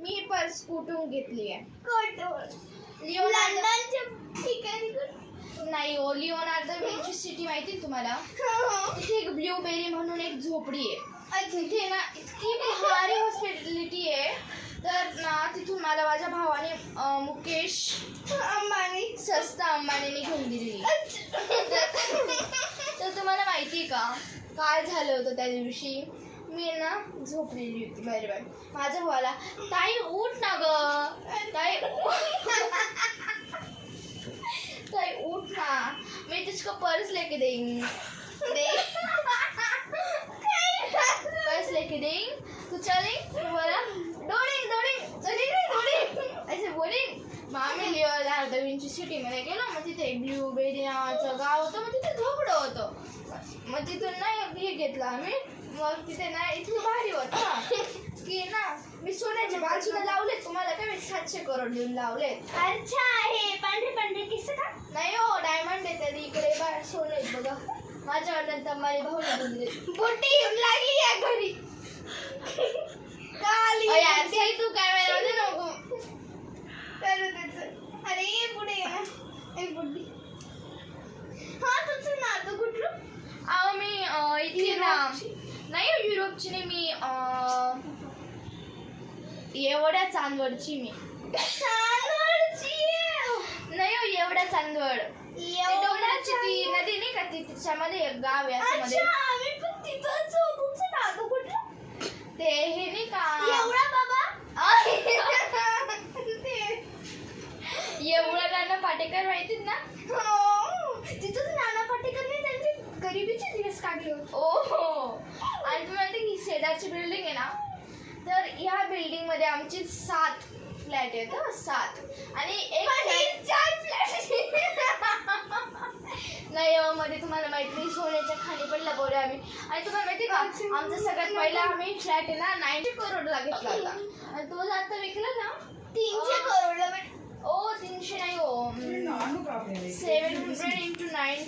मी purse कुठून घेतली आहे? नाही हो, लिओनार्दो विंची सिटी माहिती आहे तुम्हाला? तिथे एक ब्लूबेरी म्हणून एक झोपडी आहे. तिथे ना इतकी भारी हॉस्पिटॅलिटी आहे. तर ना तिथून मला माझ्या भावाने मुकेश सस्ता अंबानीने घेऊन दिली. तर तुम्हाला माहिती आहे का काय झालं होतं त्या दिवशी? मी ना झोपलेली होती बरोबर. माझ्या भावाला ताई उठ ना ग, ताई ताई उठ ना, मैं तुझको पर्स लेके देंगी पर्स लेके देंगे तू चलेंगे. तो बोला दौड़ेंगे दौड़ेंगे चलेंगे दौड़ेंगे ऐसे बोले. मग आम्ही लिओनार्दो विंची सिटीमध्ये गेलो. मग तिथे ब्लूबेरी नावाचं गाव होतं. मग तिथे झोपडं होतं. मग तिथून ना हे घेतलं आम्ही. मग तिथे ना इतकं भारी होतं की ना मी सोन्याच्या बाजूला लावले. तुम्हाला काय मी 700 करोड देऊन लावले. अच्छा, हे पांढरे पांढरे केस का? नाही हो, डायमंड आहे. तरी इकडे सोनं आहेत बघा. माझ्या नंतर माझे भाऊ दिले. बोटी येऊन लागली या घरी. तू कॅमेरामध्ये नको करू त्याचं. अरे पुढे ये ना. एक बुड्डी. हा, तुझं नातं कुठलं? अहो मी इथे ना नाही युरोपची नाही. मी एवढ्या चांदवडची. मी नाही हो, एवढ्या चांदवड. डोंगराची ती नदी नाही का, ती तिच्यामध्ये एक गाव आहे असं मध्ये. ते हे नाही का एवढा नाना पाटेकर माहितीत ना? तिथं नाना पाटेकरने त्यांचे गरिबीचे दिवस काढले. ओहो. आणि तुम्ही माहिती की शेजारची बिल्डिंग आहे ना, तर ह्या बिल्डिंग मध्ये आमची 7 फ्लॅट आहेत. 7 आणि एक 4 फ्लॅट. नाही मध्ये तुम्हाला माहिती सोन्याच्या खाली पण लपवले आम्ही. आणि तुम्हाला माहिती का आमचा सगळ्यात पहिला आम्ही फ्लॅट आहे ना 90 करोडला घेतला होता. आणि तो आता विकला ना 300 करोडला. ओ 300 नाही हो, 700 into 9